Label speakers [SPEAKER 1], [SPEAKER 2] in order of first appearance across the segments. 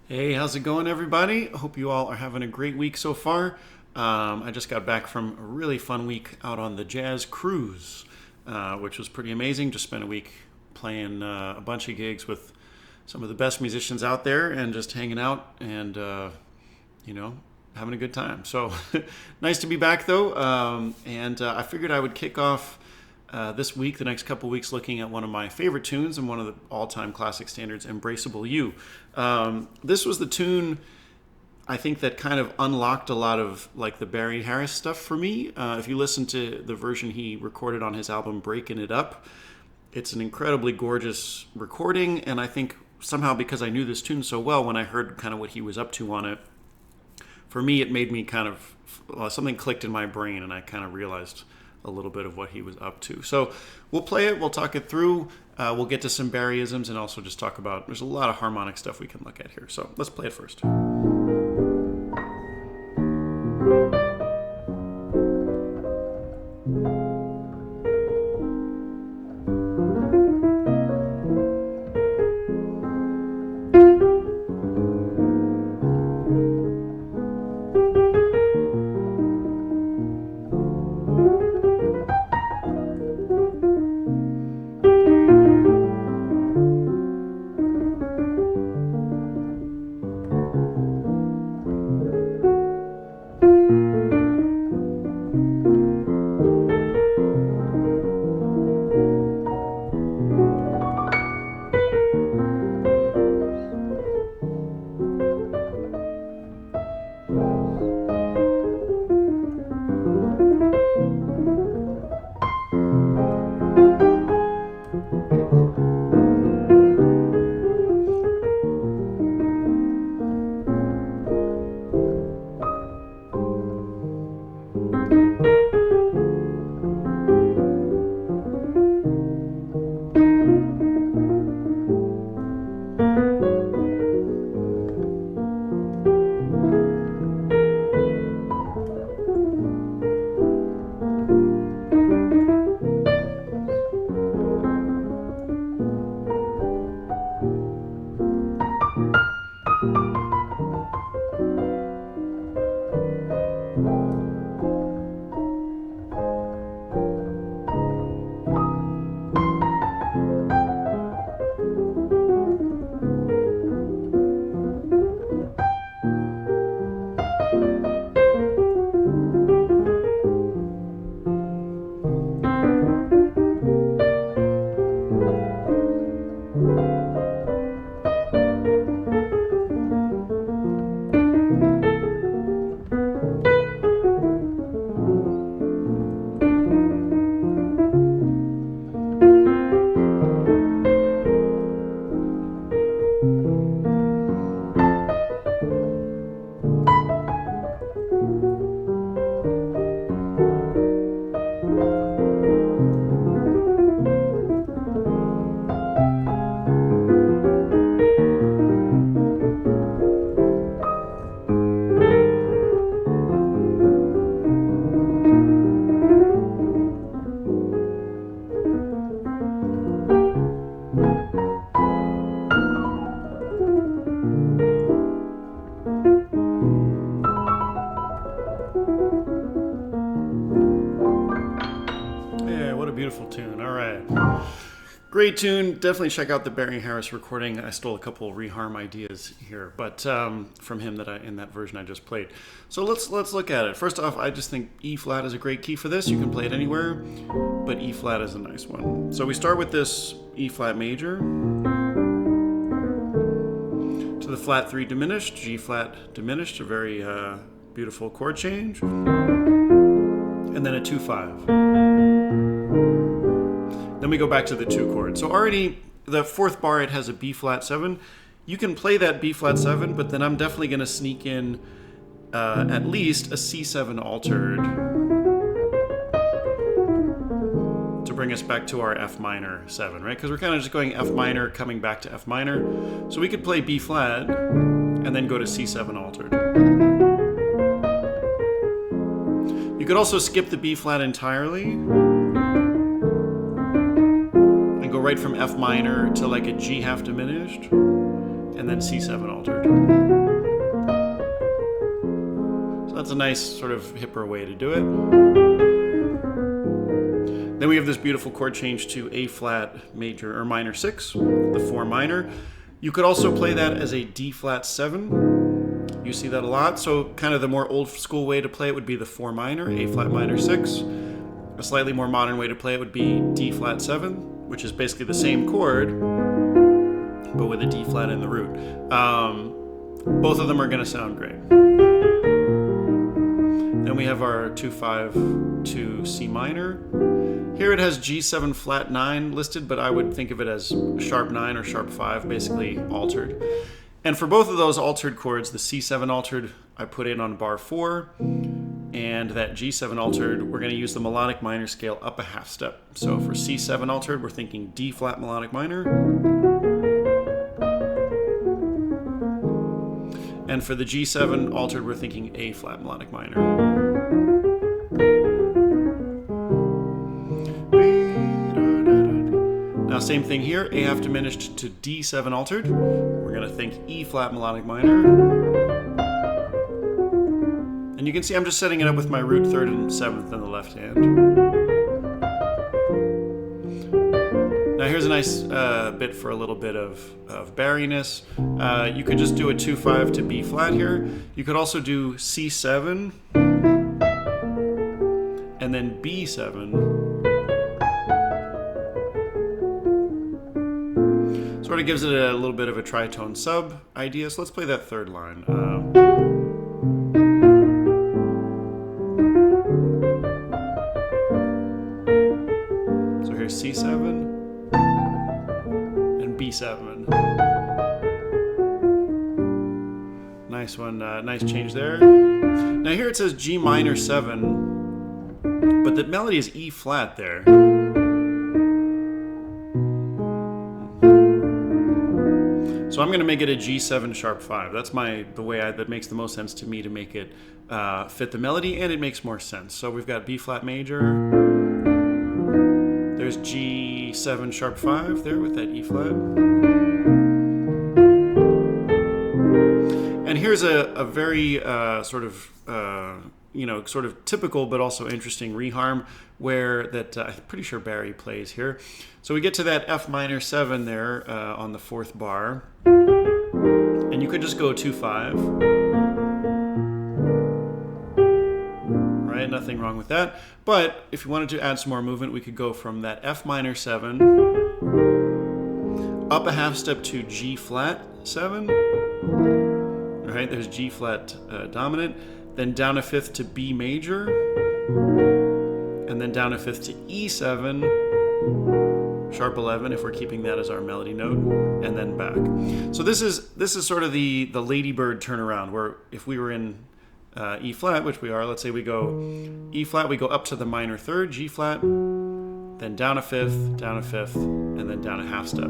[SPEAKER 1] Hey, how's it going, everybody? I hope you all are having a great week so far. I just got back from a really fun week out on the jazz cruise, which was pretty amazing. Just spent a week playing a bunch of gigs with some of the best musicians out there and just hanging out and, you know, having a good time. So nice to be back, though. And I figured I would kick off this week, the next couple weeks, looking at one of my favorite tunes and one of the all-time classic standards, Embraceable You. This was the tune I think that kind of unlocked a lot of like the Barry Harris stuff for me. If you listen to the version he recorded on his album Breaking It Up, it's an incredibly gorgeous recording, and I think somehow because I knew this tune so well, when I heard kind of what he was up to on it, for me it made me kind of something clicked in my brain, and I kind of realized a little bit of what he was up to. So we'll play it, we'll talk it through, we'll get to some Barryisms, and also just talk about, there's a lot of harmonic stuff we can look at here. So let's play it first. Beautiful tune. All right. Great tune. Definitely check out the Barry Harris recording. I stole a couple reharm ideas here, but from him that in that version I just played. So let's look at it. First off, I just think E flat is a great key for this. You can play it anywhere, but E flat is a nice one. So we start with this E flat major to the flat 3 diminished, G flat diminished, a very beautiful chord change, and then a 2-5. Then we go back to the 2 chord. So already the 4th bar, it has a B flat 7. You can play that B flat 7, but then I'm definitely going to sneak in at least a C7 altered to bring us back to our F minor 7, right? Because we're kind of just going F minor, coming back to F minor. So we could play B flat and then go to C7 altered. You could also skip the B flat entirely and go right from F minor to like a G half diminished, and then C7 altered. So that's a nice sort of hipper way to do it. Then we have this beautiful chord change to A flat major or minor 6, the 4 minor. You could also play that as a D flat 7. You see that a lot. So kind of the more old school way to play it would be the 4 minor, A flat minor 6. A slightly more modern way to play it would be D flat 7, which is basically the same chord, but with a D flat in the root. Both of them are going to sound great. Then we have our 2-5 to C minor. Here it has G7 flat 9 listed, but I would think of it as sharp 9 or sharp 5, basically altered. And for both of those altered chords, the C7 altered I put in on bar 4, and that G7 altered, we're going to use the melodic minor scale up a half step. So for C7 altered, we're thinking D flat melodic minor. And for the G7 altered, we're thinking A flat melodic minor. Now same thing here, A half diminished to D7 altered. We're going to think E flat melodic minor. And you can see I'm just setting it up with my root 3rd and 7th in the left hand. Now here's a nice bit for a little bit of barriness. You could just do a 2-5 to B flat here. You could also do C7 and then B7. Sort of gives it a little bit of a tritone sub idea. So let's play that 3rd line. So here's C7 and B7. Nice one, nice change there. Now here it says G minor 7, but the melody is E flat there. So I'm going to make it a G7 sharp 5. That's the way that makes the most sense to me to make it fit the melody, and it makes more sense. So we've got B flat major. There's G7 sharp 5 there with that E flat. And here's a very sort of typical but also interesting reharm where that I'm pretty sure Barry plays here. So we get to that F minor 7 there on the 4th bar, and you could just go 2-5, right? Nothing wrong with that. But if you wanted to add some more movement, we could go from that F minor 7 up a half step to G flat 7. All right, there's G flat dominant. Then down a 5th to B major, and then down a 5th to E7, sharp 11 if we're keeping that as our melody note, and then back. So this is sort of the ladybird turnaround, where if we were in E flat, which we are, let's say we go E flat, we go up to the minor 3rd, G flat, then down a 5th, and then down a half step.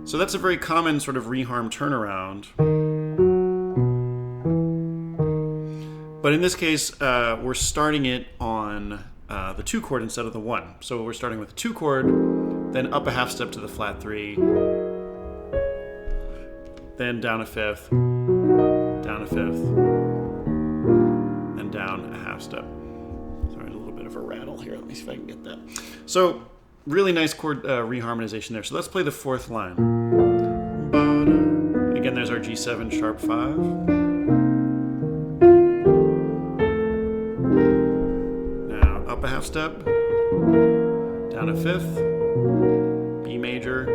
[SPEAKER 1] So that's a very common sort of reharm turnaround. But in this case, we're starting it on the 2 chord instead of the 1. So we're starting with the 2 chord, then up a half step to the flat 3, then down a 5th, then down a half step. Sorry, a little bit of a rattle here. Let me see if I can get that. So really nice chord reharmonization there. So let's play the 4th line. Again, there's our G7 sharp 5. Up a half step, down a 5th, B major,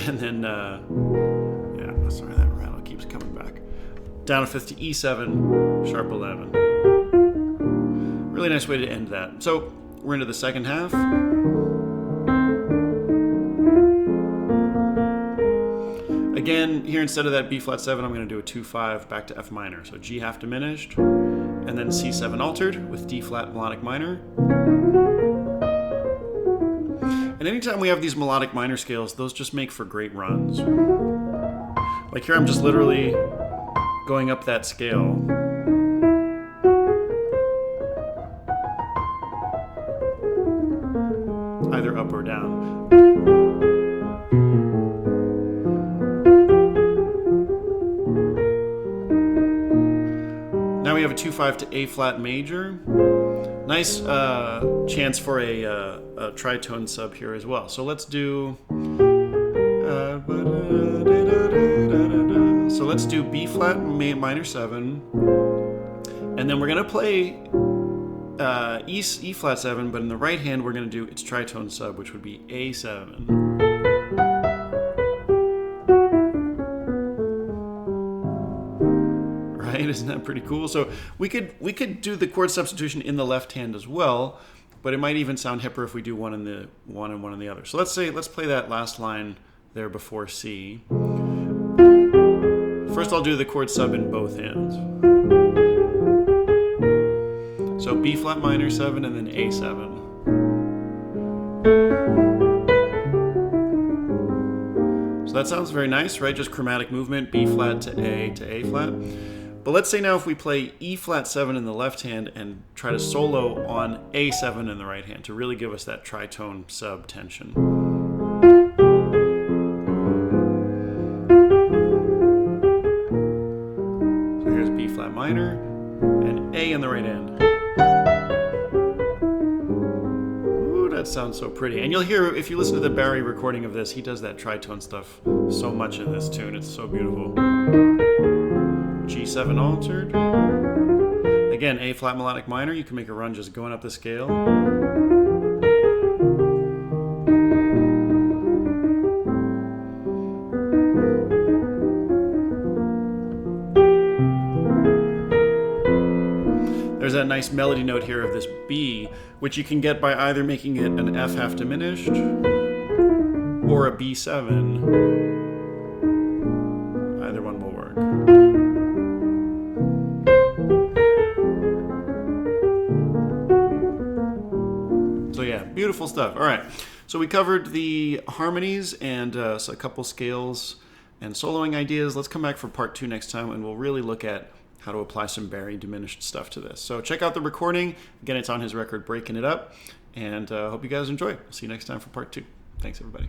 [SPEAKER 1] and then, sorry, that rattle keeps coming back. Down a 5th to E7, sharp 11. Really nice way to end that. So we're into the 2nd half. Again, here instead of that B flat 7, I'm going to do a 2-5 back to F minor. So G half diminished, and then C7 altered with D flat melodic minor. And anytime we have these melodic minor scales, those just make for great runs. Like here I'm just literally going up that scale. Either up or down. have a 2-5 to A flat major. Nice chance for a tritone sub here as well. So let's do B flat minor 7, and then we're gonna play E flat 7, but in the right hand we're gonna do its tritone sub, which would be A7. Right? Isn't that pretty cool? So we could do the chord substitution in the left hand as well, but it might even sound hipper if we do one in the one and one in the other. So let's play that last line there before C. First I'll do the chord sub in both hands. So B flat minor 7 and then A7. So that sounds very nice, right? Just chromatic movement, B flat to A flat. But let's say now if we play E flat 7 in the left hand and try to solo on A7 in the right hand to really give us that tritone sub tension. So here's B flat minor and A in the right hand. Ooh, that sounds so pretty. And you'll hear, if you listen to the Barry recording of this, he does that tritone stuff so much in this tune. It's so beautiful. G7 altered. Again, A flat melodic minor. You can make a run just going up the scale. There's that nice melody note here of this B, which you can get by either making it an F half diminished or a B7. Either one will work. So yeah, beautiful stuff. All right, so we covered the harmonies and so a couple scales and soloing ideas. Let's come back for part 2 next time, and we'll really look at how to apply some Barry diminished stuff to this. So check out the recording. Again, it's on his record, Breaking It Up, and hope you guys enjoy. See you next time for part 2. Thanks, everybody.